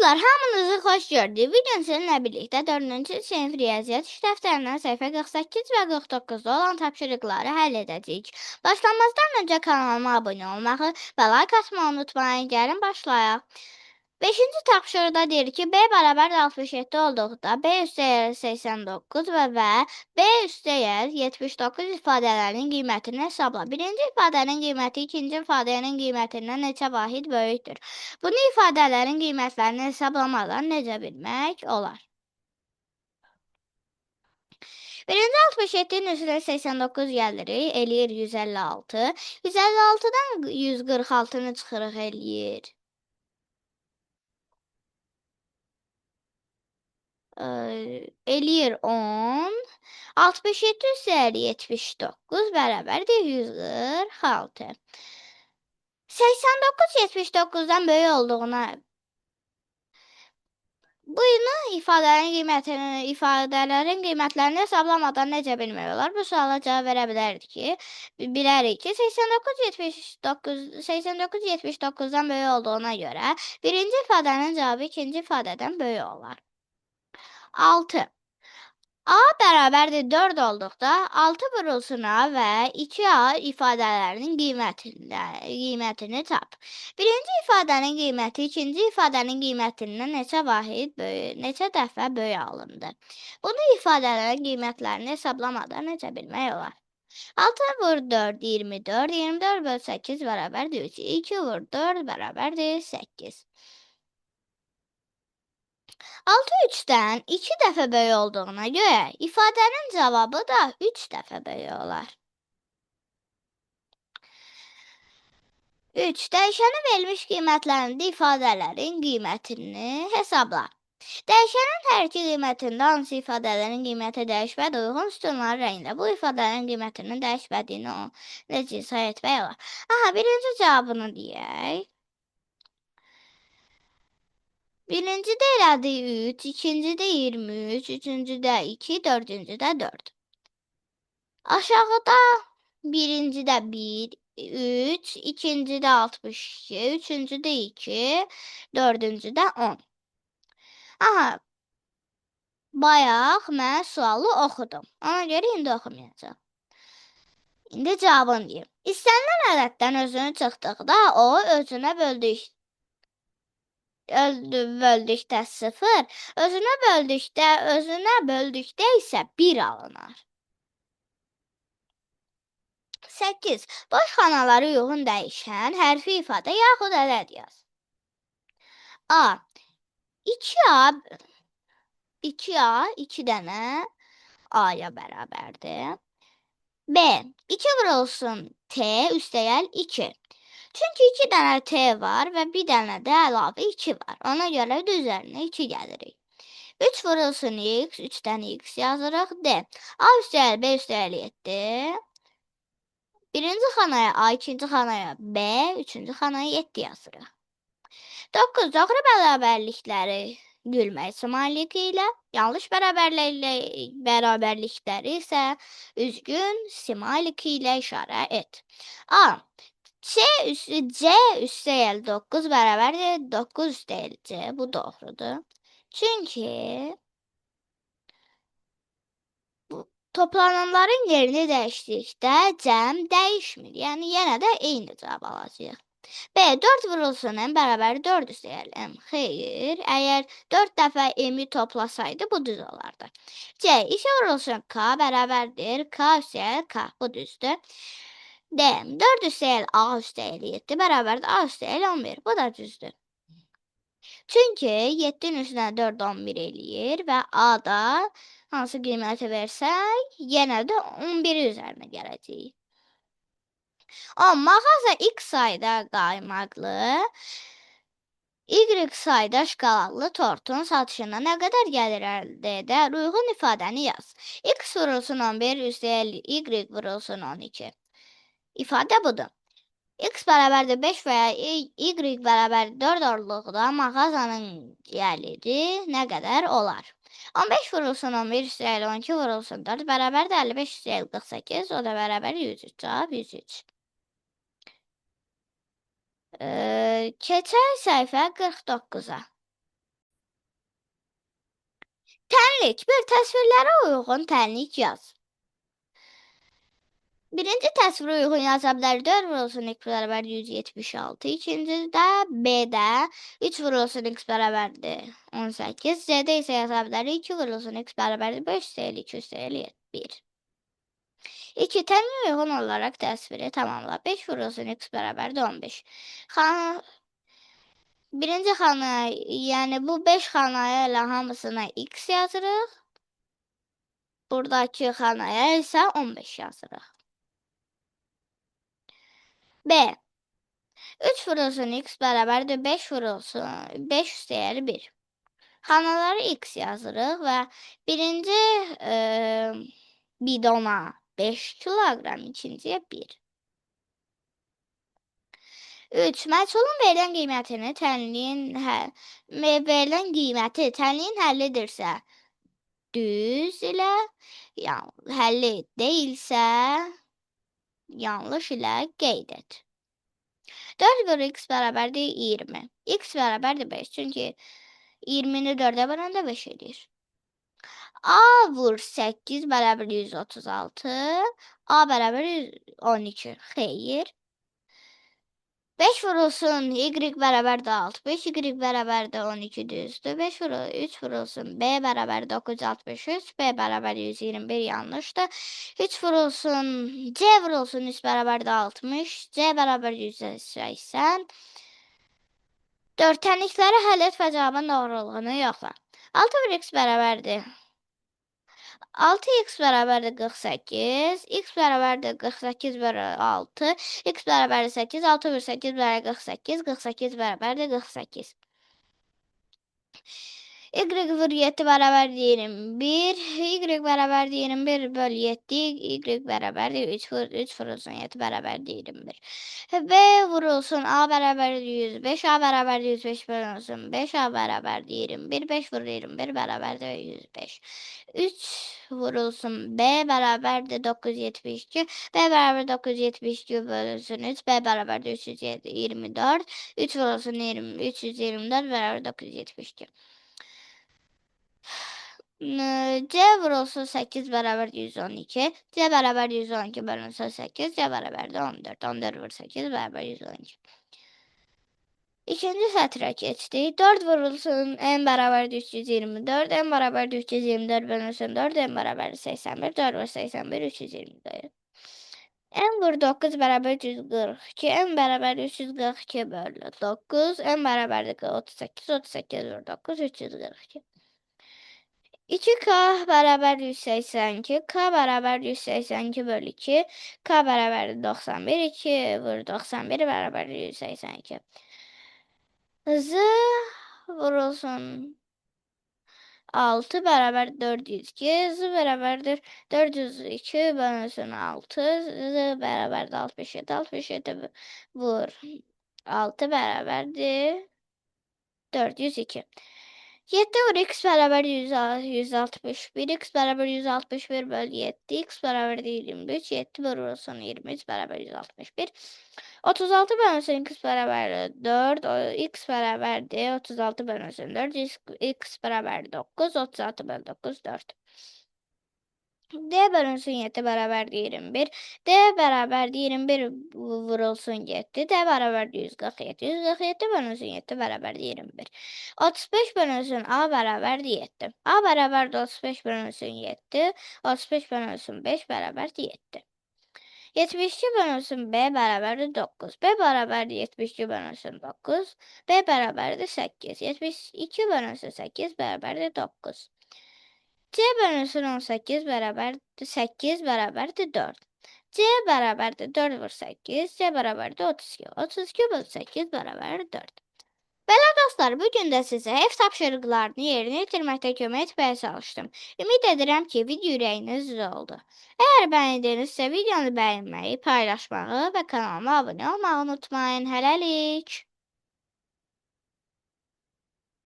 Uşaqlar, hamınızı xoş gördük. Bugün sizinlə birlikdə 4-cü sinif riyaziyyat iş dəftərindən səhifə 48 və 49-da olan tapşırıqları həll edəcəyik. Başlamazdan öncə kanalıma abunə olmağı və like atmağı unutmayın. Gəlin başlayaq. 5-ci tapşırıqda deyir ki, B bərabər 67 olduqda B üstəgəl 89 və B üstəgəl 79 ifadələrinin qiymətini hesabla. Birinci ifadənin qiyməti ikinci ifadənin qiymətindən neçə vahid böyükdür? Bunu ifadələrin qiymətlərini hesablamadan necə bilmək olar? Birinci 67-nin üstünə 89 gəlirik, eləyir 156. 156-dan 146-nı çıxırıq, eləyir eləyir 10. 67 üzəri 79 bərabərdir 146. 89 79-dan böyük olduğuna bunu ifadələrin qiymətlərini hesablamadan necə bilmək olar? Bu suala cavab verə bilərik ki, 89 79-dan böyük olduğuna görə birinci ifadənin cavabı ikinci ifadədən böyük olar. 6. A bərabərdir 4 olduqda 6 vurulsun A və 2A ifadələrinin qiymətini tap. Birinci ifadənin qiyməti ikinci ifadənin qiymətindən neçə dəfə böyük alındı? Bunu ifadələrin qiymətlərini hesablamadan necə bilmək olar? 6 vur 4 24, 24 böl 8 bərabərdir 3, 2 vur 4 bərabərdir 8. 6 3-dən 2 dəfə böyük olduğuna görə ifadənin cavabı da 3 dəfə böyük olar. 3. Dəyişənin verilmiş qiymətlərində ifadələrin qiymətini hesabla. Dəyişənin hər iki qiymətində hansı ifadələrin qiyməti dəyişmədi, uyğun sütunların rənglə bu ifadələrin qiymətinin dəyişmədiyini necə izah etmək olar? Birinci cavabını deyək. Birincidə elədi 3, ikincidə 23, üçüncüdə 2, dördüncüdə 4. Aşağıda birincidə 1, 3, ikincidə 62, üçüncüdə 2, dördüncüdə 10. Bayaq mən sualı oxudum. Ona görə indi oxumayacağam. İndi cavabını deyim. İstənilən ədəddən özünü çıxdıqda o özünə böldükdə 0, özünə böldükdə isə 1 alınır. 8. Boş xanaları uyğun dəyişən hərfi ifadə yaxud ədəd yaz. A. 2A 2 dənə A-ya bərabərdir. B. 2 vurulsun T üstəgəl 2. Çünki 2 dənə T var və bir dənə də əlavə 2 var. Ona görə də üzərinə 2 gəlirik. 3 vurulsun X, 3 dənə X yazırıq. D. A üstəgəl B üstəgəl 7. Birinci xanaya A, ikinci xanaya B, üçüncü xanaya 7 yazırıq. 9. Doğru bərabərlikləri gülmək smaylıqı ilə, yanlış bərabərlikləri isə üzgün smaylıqı ilə işarə et. A. C üstəgəl 9 bərabərdir 9 üstəgəl C. Bu doğrudur. Çünki toplananların yerini dəyişdikdə cəm dəyişmir. Yəni, yenə də eyni cavab alacağıq. B. 4 vurulsun M bərabər 4 üstəgəl M. Xeyr, əgər 4 dəfə M-i toplasaydı, bu düz olardı. C. 2 vurulsun K bərabərdir K üstəgəl K. Bu düzdür. D. 4 üstəgəl A üstəgəl 7 bərabərdir A üstəgəl 11. Bu da düzdür. Çünki 7-nin üstünə 4 11 eləyir və A-da hansı qiyməti versək, yenə də 11 üzərinə gələcəyik. 10. Mağaza X sayda qaymaqlı, Y sayda şokoladlı tortun satışına nə qədər gəlir əldə edər? Uyğun ifadəni yaz. X vurulsun 11 üstəgəl Y vurulsun 12. İfadə budur. X bərabərdir 5 və ya Y bərabərdir 4 olduqda mağazanın gəliri nə qədər olar? 15 vurulsun 11 üstəgəl 12 vurulsun 4 bərabərdir 55 üstəgəl 48, o da bərabər 103. Cavab 103. Keçək səhifə 49-a. Tənlik. Bir təsvirlərə uyğun tənlik yaz. Birinci təsvirə uyğun yaza bilər 4 vurulsun x bərabər 176. İkincidə B-də 3 vurulsun x bərabərdir 18. C-də isə yaza bilər 2 vurulsun x bərabərdir 5 sayılı 2 sayılı 1. 2. Tənliyə uyğun olaraq təsviri tamamla. 5 vurulsun x bərabərdir 15. Birinci xanaya, yəni bu 5 xanaya ilə hamısına x yazırıq. Buradakı xanaya isə 15 yazırıq. B. 3 vurulsun x bərabərdir 5 vurulsun 5 üstəgəli 1. Xanaları x yazırıq və birinci bidona 5 kiloqram, ikinciyə 1. 3. Məhsulun verilən qiymətini verilən qiyməti tənliyin həllidirsə düz ilə, həlli deyilsə yanlış ilə qeyd et. 4 vur x bərabərdir 20. X bərabərdir 5. Çünki 20-ni 4-ə böləndə 5 edir. A vur 8 bərabər 136. A bərabər 12. Xeyr. 5 vurulsun y bərabər də 65, y bərabər də 12 düzdür. 3 vurulsun b bərabər 963, b bərabər 121 yanlışdır. 3 vurulsun c vurulsun 3 bərabər də 60, c bərabər 180. Dörttənlikləri həll et və cavabın doğruluğunu yoxla. 6 vur x bərabərdir 6x bərabərdir 48, x bərabərdir 48 bölü 6, x bərabərdir 8, 6 bölü 8 bərabər 48, 48 bərabərdir 48. Y vur 7 bərabərdir 21, y bərabərdir 21 bölü 7, y bərabərdir 3 vurulsun 7 bərabərdir 21. B vurulsun A bərabərdir 105, A bərabərdir 105 bölünsün 5, A bərabərdir 21, 5 vurul 21 bərabərdir 105. 3 vurulsun B bərabərdir 972, B bərabər 972 bölünsün 3, B bərabərdir 324, 3 vurulsun 324 bərabər 972. C vurulsun 8 bərabər 112, C bərabər 112 bölünsün 8, C bərabər də 14, 14 vur 8 bərabər 112. İkinci sətrə keçdik. 4 vurulsun n bərabər 324, n bərabər 324 bölünsün 4, n bərabər 81, 4 vur 81, 324. n vur 9 bərabər 342, n bərabər 342 bölü 9, n bərabər 38, 38 vur 9, 342. 2k bərabər 182, k bərabər 182 bölü 2, k bərabər 91, 2 vur 91 bərabər 182. Z vurulsun 6 bərabər 402, z bərabərdir 402 bölünsün 6, z bərabərdir 67, 67 vur 6 bərabərdir 402. 7 vur x bərabər 161, x bərabər 161 bölü 7, x bərabər 23, 7 vurulsun 23 bərabər 161. 36 bölünsün x bərabər 4, x bərabərdir 36 bölünsün 4, x bərabər 9, 36 bölü 9, 4. D bölünsün 7 bərabər 21, D bərabər 21 vurulsun 7, D bərabər 147, 147 bölünsün 7 bərabər 21. 35 bölünsün A bərabər 7, A bərabər 35 bölünsün 7, 35 bölünsün 5 bərabər 7. 72 bölünsün B bərabər 9, B bərabər 72 bölünsün 9, B bərabər 8, 72 bölünsün 8 bərabər 9. C bölünsün 18 bərabərdir 8 bərabərdir 4. C bərabərdir 4 vur 8, C bərabərdir 32. 32 bölü 8 bərabərdir 4. Belə dostlar, bugün də sizə ev tapşırıqlarını yerinə yetirməkdə kömək etməyə çalışdım. Ümid edirəm ki, video ürəyiniz oldu. Əgər bəyəndinizsə, videonu bəyənməyi, paylaşmağı və kanalıma abunə olmağı unutmayın. Hələlik.